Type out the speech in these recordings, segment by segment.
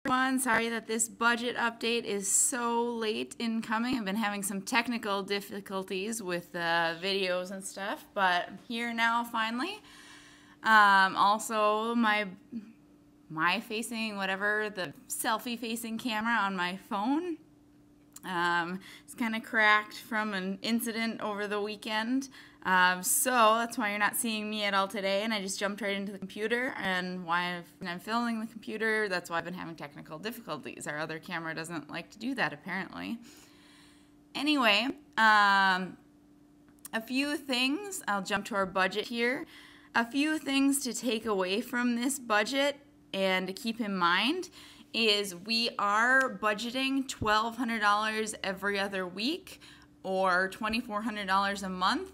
everyone. Sorry that this budget update is so late in coming. I've been having some technical difficulties with videos and stuff, but I'm here now finally. Also, my facing, whatever, the selfie facing camera on my phone it's kind of cracked from an incident over the weekend. So that's why you're not seeing me at all today, and I just jumped right into the computer, and when I'm filming the computer, that's why I've been having technical difficulties. Our other camera doesn't like to do that, apparently. Anyway, a few things. I'll jump to our budget here. A few things to take away from this budget and to keep in mind is we are budgeting $1,200 every other week or $2,400 a month.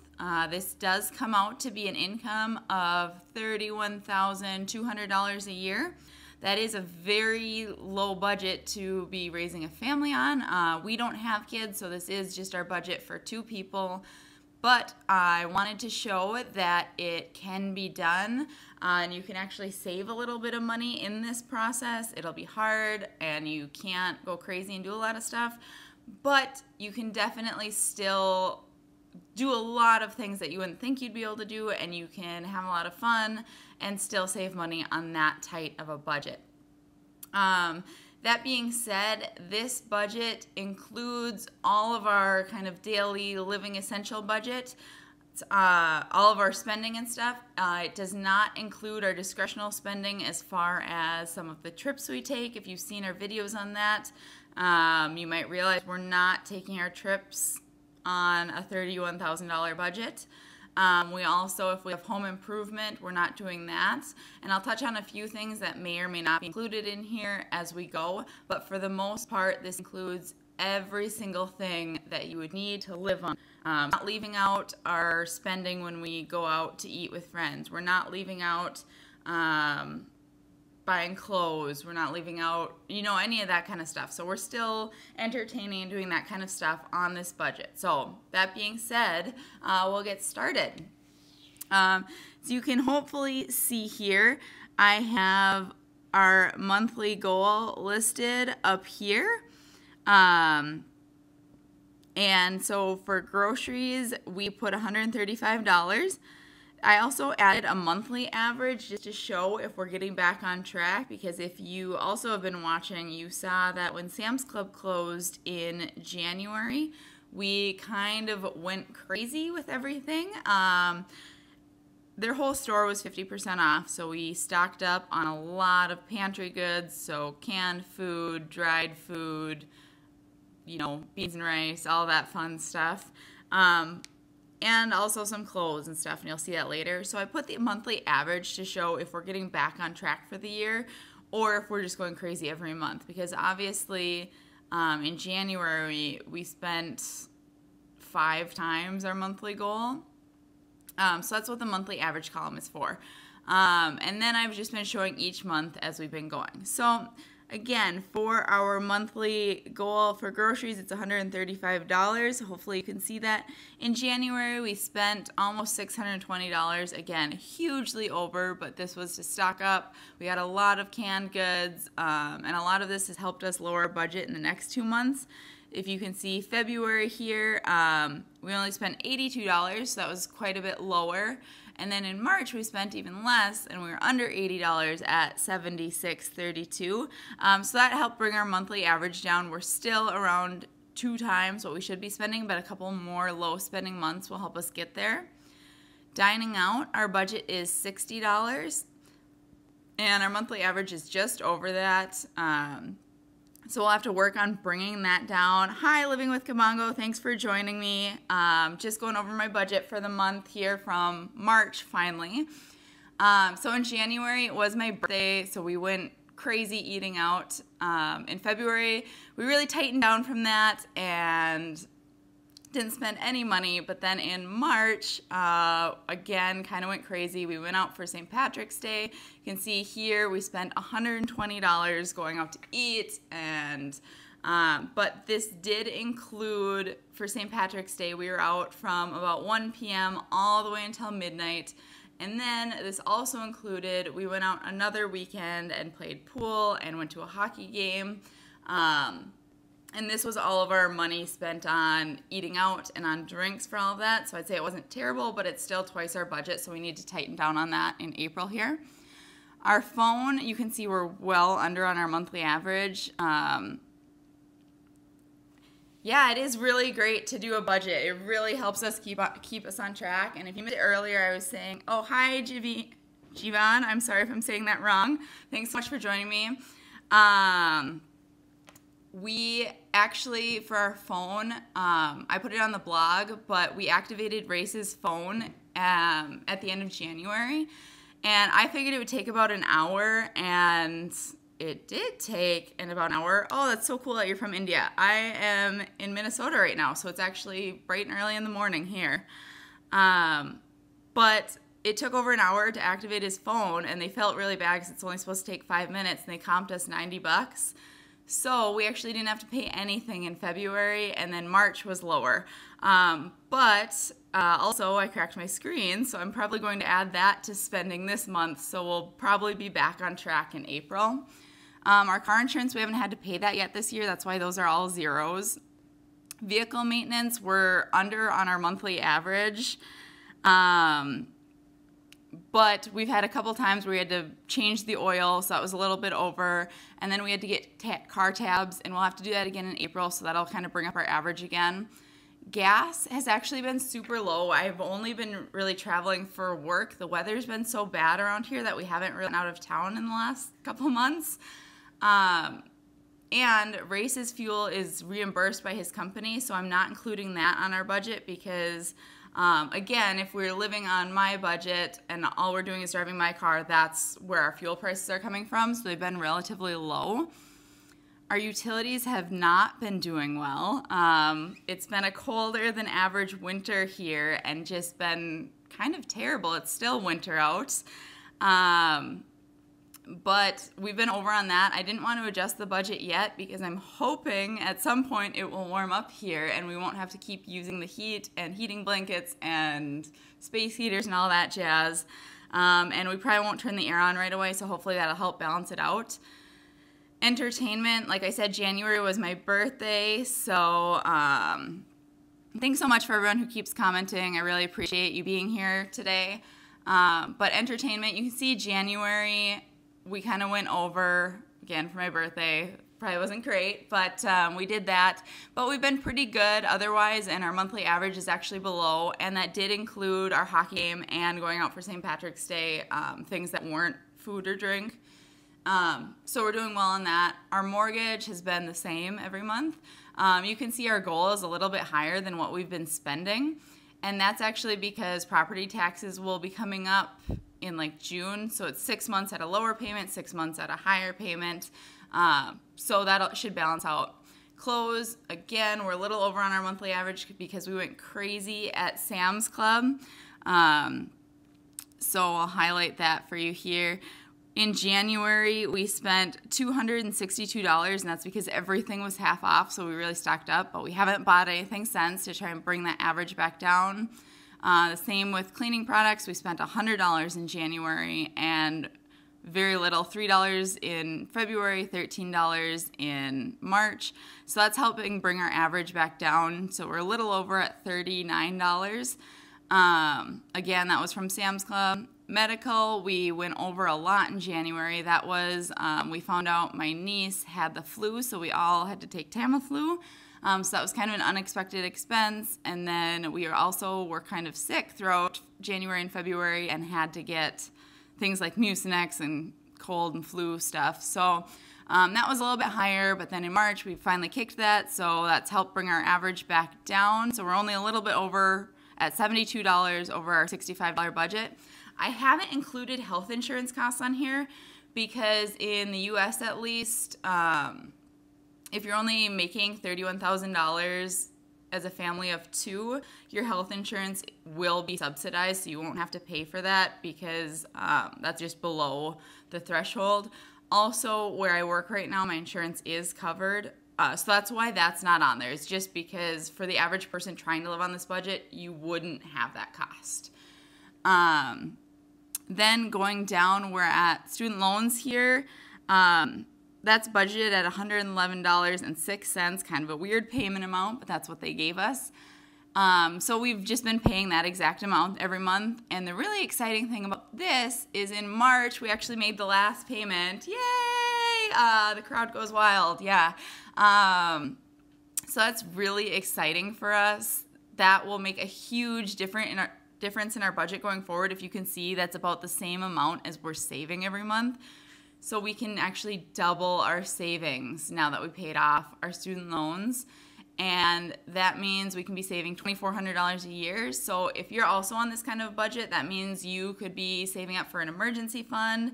This does come out to be an income of $31,200 a year. That is a very low budget to be raising a family on. We don't have kids, so this is just our budget for 2 people. But I wanted to show that it can be done, and you can actually save a little bit of money in this process. It'll be hard, and you can't go crazy and do a lot of stuff, but you can definitely still do a lot of things that you wouldn't think you'd be able to do, and you can have a lot of fun and still save money on that tight of a budget. That being said, this budget includes all of our kind of daily living essential budget, all of our spending and stuff. It does not include our discretional spending as far as some of the trips we take. If you've seen our videos on that, you might realize we're not taking our trips on a $31,000 budget. We also, if we have home improvement, we're not doing that. And I'll touch on a few things that may or may not be included in here as we go. But for the most part, this includes every single thing that you would need to live on. Not leaving out our spending when we go out to eat with friends. We're not leaving out buying clothes. We're not leaving out, any of that kind of stuff. So we're still entertaining and doing that kind of stuff on this budget. So that being said, we'll get started. So you can hopefully see here, I have our monthly goal listed up here. And so for groceries, we put $135. I also added a monthly average just to show if we're getting back on track, because if you also have been watching, you saw that when Sam's Club closed in January, we kind of went crazy with everything. Their whole store was 50% off, so we stocked up on a lot of pantry goods, so canned food, dried food, beans and rice, all that fun stuff. And also some clothes and stuff, and you'll see that later. So I put the monthly average to show if we're getting back on track for the year or if we're just going crazy every month. Because obviously in January we spent 5 times our monthly goal. So that's what the monthly average column is for. And then I've just been showing each month as we've been going. So again, for our monthly goal for groceries, it's $135. Hopefully you can see that. In January, we spent almost $620. Again, hugely over, but this was to stock up. We had a lot of canned goods, and a lot of this has helped us lower our budget in the next 2 months. If you can see February here, we only spent $82, so that was quite a bit lower. And then in March, we spent even less, and we were under $80 at $76.32. So that helped bring our monthly average down. We're still around 2 times what we should be spending, but a couple more low-spending months will help us get there. Dining out, our budget is $60, and our monthly average is just over that. So we'll have to work on bringing that down. Hi, Living with Kabongo. Thanks for joining me. Just going over my budget for the month here from March, finally. So in January, it was my birthday, so we went crazy eating out. In February, we really tightened down from that and didn't spend any money. But then in March, again, kind of went crazy. We went out for St. Patrick's Day. You can see here we spent $120 going out to eat, and but this did include, for St. Patrick's Day, we were out from about 1 p.m. all the way until midnight, And then this also included, we went out another weekend and played pool and went to a hockey game. And this was all of our money spent on eating out and on drinks for all of that. So I'd say it wasn't terrible, but it's still twice our budget, so we need to tighten down on that in April here. Our phone, you can see we're well under on our monthly average. Yeah, it is really great to do a budget. It really helps us keep us on track. And if you missed it earlier, I was saying, oh, hi, Jivan. I'm sorry if I'm saying that wrong. Thanks so much for joining me. We actually, for our phone, I put it on the blog, but we activated Race's phone at the end of January. And I figured it would take about an hour, and it did take in about an hour. Oh, that's so cool that you're from India. I am in Minnesota right now, so it's actually bright and early in the morning here. But it took over an hour to activate his phone, and they felt really bad because it's only supposed to take 5 minutes, and they comped us $90. So we actually didn't have to pay anything in February, and then March was lower. But also I cracked my screen, so I'm probably going to add that to spending this month, so we'll probably be back on track in April. Our car insurance, we haven't had to pay that yet this year. That's why those are all zeros. Vehicle maintenance, we're under on our monthly average. But we've had a couple times where we had to change the oil, so that was a little bit over. And then we had to get car tabs, and we'll have to do that again in April, so that'll kind of bring up our average again. Gas has actually been super low. I've only been really traveling for work. The weather's been so bad around here that we haven't really been out of town in the last couple months. And Race's fuel is reimbursed by his company, so I'm not including that on our budget because, again, if we're living on my budget and all we're doing is driving my car, that's where our fuel prices are coming from, so they've been relatively low. Our utilities have not been doing well. It's been a colder than average winter here and just been kind of terrible. It's still winter out. But we've been over on that. I didn't want to adjust the budget yet because I'm hoping at some point it will warm up here and we won't have to keep using the heat and heating blankets and space heaters and all that jazz. And we probably won't turn the air on right away, so hopefully that'll help balance it out. Entertainment, like I said, January was my birthday, so thanks so much for everyone who keeps commenting. I really appreciate you being here today. But entertainment, you can see January, we kind of went over, again, for my birthday. Probably wasn't great, but we did that. But we've been pretty good otherwise, and our monthly average is actually below, and that did include our hockey game and going out for St. Patrick's Day, things that weren't food or drink. So we're doing well on that. Our mortgage has been the same every month. You can see our goal is a little bit higher than what we've been spending, and that's actually because property taxes will be coming up in like June, so it's 6 months at a lower payment, 6 months at a higher payment, so that should balance out. Clothes, again, we're a little over on our monthly average because we went crazy at Sam's Club, so I'll highlight that for you here. In January, we spent $262, and that's because everything was half off, so we really stocked up, but we haven't bought anything since to try and bring that average back down. The same with cleaning products. We spent $100 in January and very little, $3 in February, $13 in March. So that's helping bring our average back down. So we're a little over at $39. Again, that was from Sam's Club. Medical, we went over a lot in January. That was, we found out my niece had the flu, so we all had to take Tamiflu. So that was kind of an unexpected expense. And then we were kind of sick throughout January and February and had to get things like Mucinex and cold and flu stuff. So that was a little bit higher, but then in March we finally kicked that, so that's helped bring our average back down. So we're only a little bit over at $72 over our $65 budget. I haven't included health insurance costs on here because in the US at least, if you're only making $31,000 as a family of two, your health insurance will be subsidized, so you won't have to pay for that because that's just below the threshold. Also, where I work right now, my insurance is covered, so that's why that's not on there. It's just because for the average person trying to live on this budget, you wouldn't have that cost. Then going down, we're at student loans here. That's budgeted at $111.06, kind of a weird payment amount, but that's what they gave us. So we've just been paying that exact amount every month. And the really exciting thing about this is in March, we actually made the last payment. Yay! The crowd goes wild. Yeah. So that's really exciting for us. That will make a huge difference in our budget going forward. If you can see, that's about the same amount as we're saving every month. So we can actually double our savings now that we paid off our student loans. And that means we can be saving $2,400 a year. So if you're also on this kind of budget, that means you could be saving up for an emergency fund.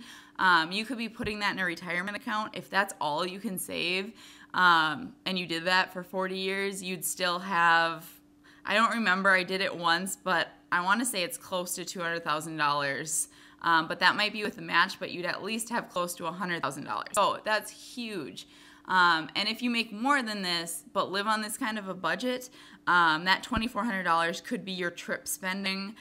You could be putting that in a retirement account. If that's all you can save, and you did that for 40 years, you'd still have, I don't remember, I did it once, but I want to say it's close to $200,000. But that might be with the match, but you'd at least have close to $100,000. So that's huge. And if you make more than this, but live on this kind of a budget, that $2,400 could be your trip spending.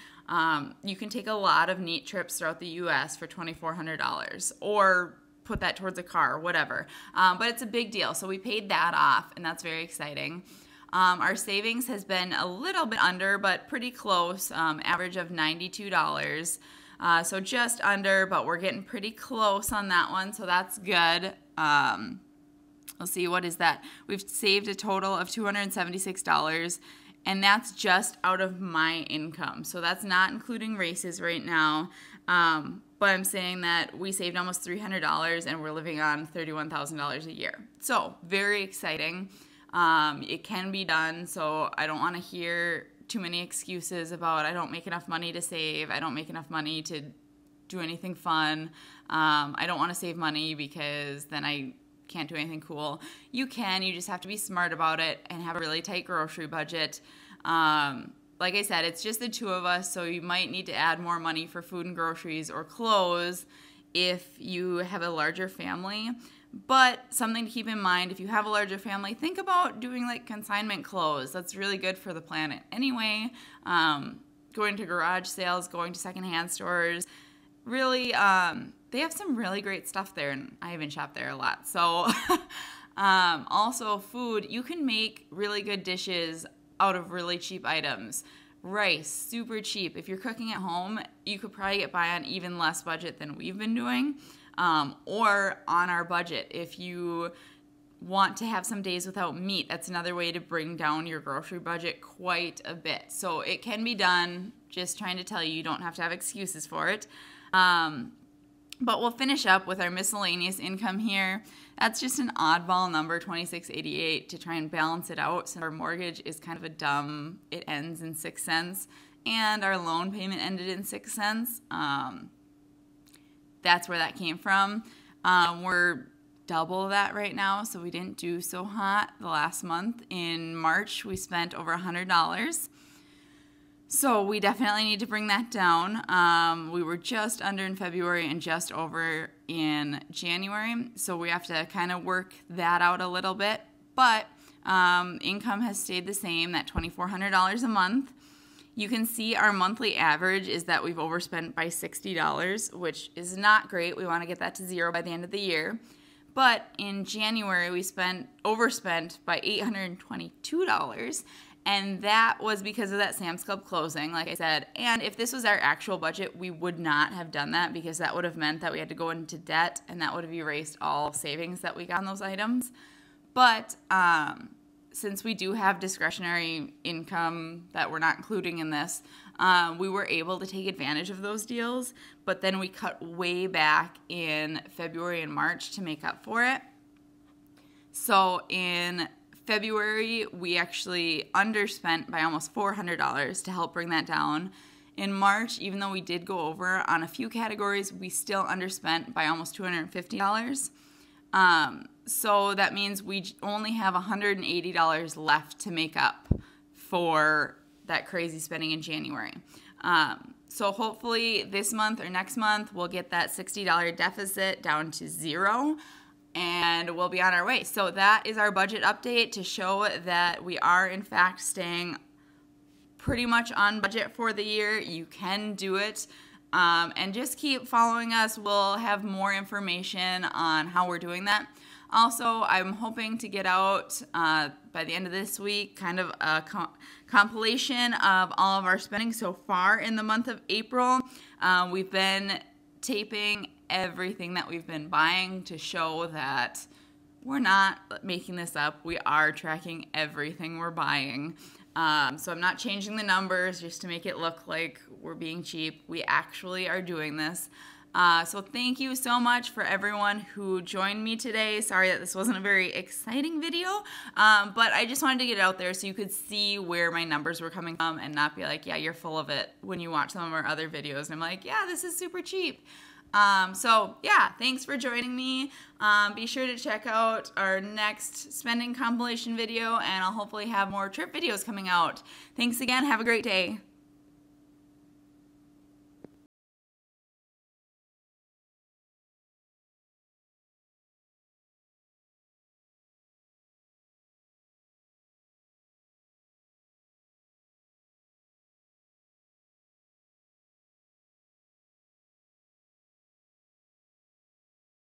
You can take a lot of neat trips throughout the U.S. for $2,400, or put that towards a car, whatever. But it's a big deal. So we paid that off, and that's very exciting. Our savings has been a little bit under, but pretty close, average of $92. So just under, but we're getting pretty close on that one, so that's good. Let's see, what is that? We've saved a total of $276, and that's just out of my income. So that's not including races right now, but I'm saying that we saved almost $300, and we're living on $31,000 a year. So very exciting. It can be done, so I don't want to hear too many excuses about I don't make enough money to save, I don't make enough money to do anything fun, I don't want to save money because then I can't do anything cool. You can, you just have to be smart about it and have a really tight grocery budget. Like I said, it's just the two of us, so you might need to add more money for food and groceries or clothes if you have a larger family. But something to keep in mind, if you have a larger family, think about doing like consignment clothes. That's really good for the planet anyway. Going to garage sales, going to secondhand stores. Really, they have some really great stuff there, and I even shop there a lot. So also food, you can make really good dishes out of really cheap items. Rice, super cheap. If you're cooking at home, you could probably get by on even less budget than we've been doing. Or on our budget. If you want to have some days without meat, that's another way to bring down your grocery budget quite a bit. So it can be done, just trying to tell you, you don't have to have excuses for it. But we'll finish up with our miscellaneous income here. That's just an oddball number, $26.88, to try and balance it out. So our mortgage is kind of a dumb, it ends in 6 cents, and our loan payment ended in 6 cents. That's where that came from. We're double that right now, so we didn't do so hot the last month. In March, we spent over $100. So we definitely need to bring that down. We were just under in February and just over in January, so we have to kind of work that out a little bit. But income has stayed the same, that $2,400 a month. You can see our monthly average is that we've overspent by $60, which is not great. We want to get that to zero by the end of the year. But in January, we overspent by $822, and that was because of that Sam's Club closing, like I said. And if this was our actual budget, we would not have done that, because that would have meant that we had to go into debt, and that would have erased all savings that we got on those items. But since we do have discretionary income that we're not including in this, we were able to take advantage of those deals, but then we cut way back in February and March to make up for it. So in February, we actually underspent by almost $400 to help bring that down. In March, even though we did go over on a few categories, we still underspent by almost $250. So that means we only have $180 left to make up for that crazy spending in January. So hopefully this month or next month, we'll get that $60 deficit down to zero, and we'll be on our way. So that is our budget update to show that we are in fact staying pretty much on budget for the year. You can do it. And just keep following us. We'll have more information on how we're doing that. Also, I'm hoping to get out by the end of this week kind of a compilation of all of our spending so far in the month of April. We've been taping everything that we've been buying to show that we're not making this up. We are tracking everything we're buying. So I'm not changing the numbers just to make it look like we're being cheap. We actually are doing this. So thank you so much for everyone who joined me today. Sorry that this wasn't a very exciting video, but I just wanted to get it out there so you could see where my numbers were coming from and not be like, yeah, you're full of it when you watch some of our other videos. And I'm like, yeah, this is super cheap. So yeah, thanks for joining me. Be sure to check out our next spending compilation video, and I'll hopefully have more trip videos coming out. Thanks again. Have a great day.